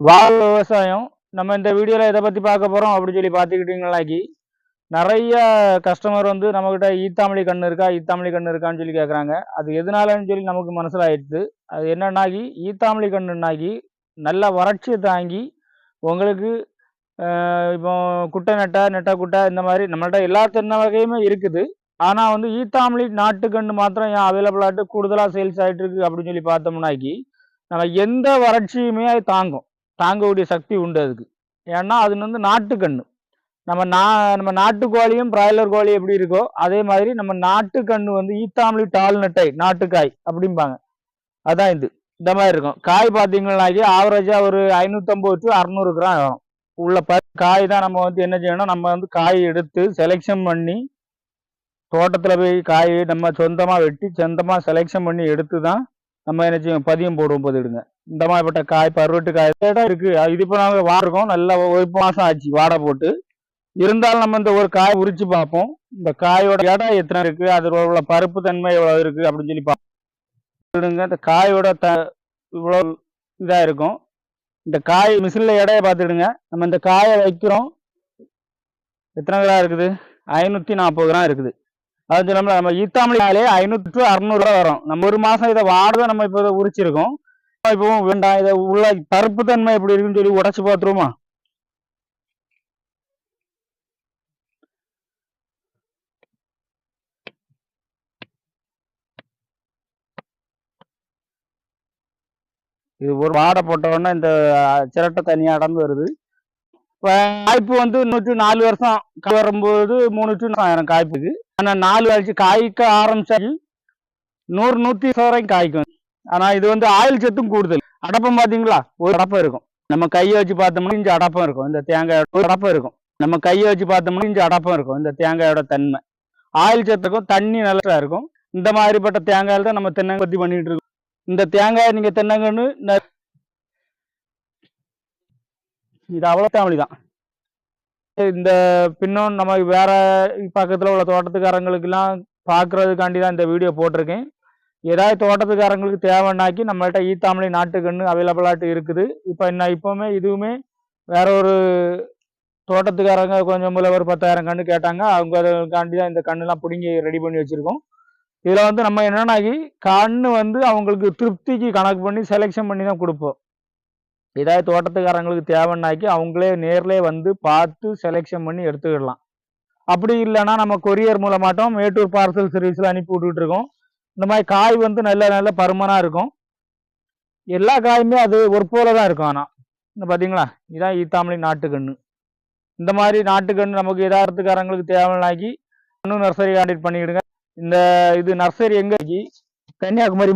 வாழ் விவசாயம். நம்ம இந்த வீடியோவில் எதை பற்றி பார்க்க போகிறோம் அப்படின்னு சொல்லி பார்த்துக்கிட்டிங்களாக்கி, நிறைய கஸ்டமர் வந்து நம்மக்கிட்ட ஈத்தாமலி கன்று இருக்கா ஈத்தாமலி கன்று இருக்கான்னு சொல்லி கேட்குறாங்க. அது எதனாலன்னு சொல்லி நமக்கு மனசில் ஆயிடுது. அது என்னன்னாக்கி ஈத்தாமலி கன்றுனாக்கி நல்ல வறட்சியை தாங்கி உங்களுக்கு இப்போ குட்டை நெட்டை குட்டை இந்த மாதிரி நம்மள்ட்ட எல்லா தென்னை வகையுமே இருக்குது. ஆனால் வந்து ஈத்தாமலி நாட்டுக்கன்று மாத்திரம் ஏன் அவைலபிள் ஆகிட்டு கூடுதலாக சேல்ஸ் ஆகிட்டு இருக்கு அப்படின்னு சொல்லி பார்த்தோம்னாக்கி, நம்ம எந்த வறட்சியுமே அது தாங்கக்கூடிய சக்தி உண்டு அதுக்கு. ஏன்னா அது வந்து நாட்டுக்கன்று. நம்ம நாட்டுக்கோழியும் பிராய்லர் கோழி எப்படி இருக்கோ அதே மாதிரி நம்ம நாட்டுக்கன்று வந்து ஈத்தாமலி டால் நெட்டை நாட்டுக்காய் அப்படிம்பாங்க. அதான் இந்த மாதிரி இருக்கும். காய் பார்த்தீங்கன்னாக்கி ஆவரேஜாக ஒரு 550 to 600 கிராம் வரும். உள்ள காய் தான் நம்ம வந்து என்ன செய்யணும், நம்ம வந்து காய் எடுத்து செலெக்ஷன் பண்ணி தோட்டத்தில் போய் காய் நம்ம சொந்தமாக வெட்டி சொந்தமாக செலெக்ஷன் பண்ணி எடுத்து தான் நம்ம என்ன செய்வோம் பதியம் போடுவோம் பதிடுங்க. இந்த மாதிரிப்பட்ட காய் பருவட்டு காய் இருக்கு. இது இப்போ நாங்கள் வாடுறோம். நல்லா ஒரு மாதம் ஆச்சு வாடை போட்டு. இருந்தாலும் நம்ம இந்த ஒரு காய் உரிச்சு பார்ப்போம். இந்த காயோட எடை எத்தனை இருக்கு, அதில் உள்ள பருப்பு தன்மை எவ்வளோ இருக்கு அப்படின்னு சொல்லி பார்ப்போம். இந்த காயோட இவ்வளோ இதாக இருக்கும். இந்த காய் மிஷினில் எடையை பார்த்துடுங்க. நம்ம இந்த காயை வைக்கிறோம். எத்தனை கிராம் இருக்குது, 540 கிராம் இருக்குது. அது சொல்லாமல் நம்ம ஈத்தாமலினாலே 500 to 600 ரூபா வரும். நம்ம ஒரு மாதம் இதை வாடதான் நம்ம இப்போ இதை உரிச்சிருக்கோம். இப்பவும் வேண்டாம், இதை உள்ள பருப்பு தன்மை எப்படி இருக்குன்னு சொல்லி உடச்சி பார்த்துருவோமா? இது ஒரு வாடை போட்டோன்னா இந்த சிரட்டை தனியாக அடர்ந்து வருது. இப்போ காய்ப்பு வந்து 104 வருஷம் வரும்போது 3 to 4 காய்ப்புக்கு. ஆனால் 4 கழிச்சு காய்க்க ஆரம்பிச்சாச்சு 100 120 வரைக்கும் காய்க்கும். ஆனால் இது வந்து ஆயில் சத்தும் கூடுதல். அடப்பம் பார்த்தீங்களா, ஒரு அடப்பம் இருக்கும். நம்ம கையை வச்சு பார்த்தோம்னா இஞ்சி அடப்பம் இருக்கும். இந்த தேங்காயோட ஒரு அடப்பம் இருக்கும். நம்ம கையை வச்சு பார்த்தோம்னா இஞ்சி அடப்பம் இருக்கும். இந்த தேங்காயோட தன்மை ஆயில் சத்துக்கும் தண்ணி நல்லா இருக்கும். இந்த மாதிரிப்பட்ட தேங்காயில் தான் நம்ம தென்னை பற்றி பண்ணிட்டு இருக்கோம். இந்த தேங்காய் நீங்க தென்னங்கன்னு இது அவ்வளோ தமிழ் தான். இந்த பின்னும் நம்ம வேற பக்கத்தில் உள்ள தோட்டத்துக்காரங்களுக்கெல்லாம் பார்க்கறதுக்காண்டி தான் இந்த வீடியோ போட்டிருக்கேன். ஏதாவது தோட்டத்துக்காரங்களுக்கு தேவைன்னாக்கி நம்மள்ட்ட ஈத்தாமலி நாட்டுக்கன்று அவைலபிளாட்டு இருக்குது. இப்போவுமே இதுவுமே வேற ஒரு தோட்டத்துக்காரங்க கொஞ்சம் ஒரு 10,000 கன்று கேட்டாங்க. அவங்களுக்காண்டி தான் இந்த கண்ணுலாம் பிடுங்கி ரெடி பண்ணி வச்சுருக்கோம். இதில் வந்து நம்ம என்னன்னாக்கி கண்ணு வந்து அவங்களுக்கு திருப்திக்கு கணக்கு பண்ணி செலெக்ஷன் பண்ணி தான் கொடுப்போம். ஏதாவது தோட்டத்துக்காரங்களுக்கு தேவைன்னாக்கி அவங்களே நேர்லேயே வந்து பார்த்து செலெக்ஷன் பண்ணி எடுத்துக்கிடலாம். அப்படி இல்லைன்னா நம்ம கொரியர் மூலமாட்டம் மேட்டூர் பார்சல் சர்வீஸில் அனுப்பி விட்டுட்டு இருக்கோம். இந்த மாதிரி காய் வந்து நல்ல பருமனாக இருக்கும். எல்லா காயுமே அது ஒரு போல தான் இருக்கும். ஆனால் இந்த பார்த்தீங்களா, இதுதான் ஈத்தாமலி நாட்டுக்கன்று. இந்த மாதிரி நாட்டுக்கன்று நமக்கு எதார்த்தக்காரங்களுக்கு தேவைன்னாக்கி இன்னும் நர்சரி கான்டாக்ட் பண்ணிக்கிடுங்க. இது நர்சரி எங்கே, கன்னியாகுமரி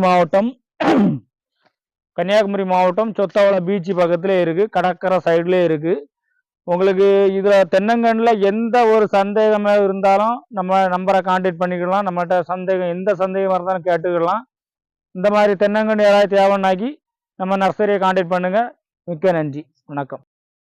மாவட்டம் சொத்தவளம் பீச்சு பக்கத்துல இருக்கு. கடற்கரை சைட்லேயே இருக்கு. உங்களுக்கு இதில் தென்னங்கன்றில் எந்த ஒரு சந்தேகமாக இருந்தாலும் நம்ம நம்பரை கான்டாக்ட் பண்ணிக்கலாம். நம்மகிட்ட எந்த சந்தேகமாக இருந்தாலும் கேட்டுக்கலாம். இந்த மாதிரி தென்னங்கன்று யாராவது தேவைன்னாக்கி நம்ம நர்சரியை கான்டாக்ட் பண்ணுங்கள். மிக்க நன்றி, வணக்கம்.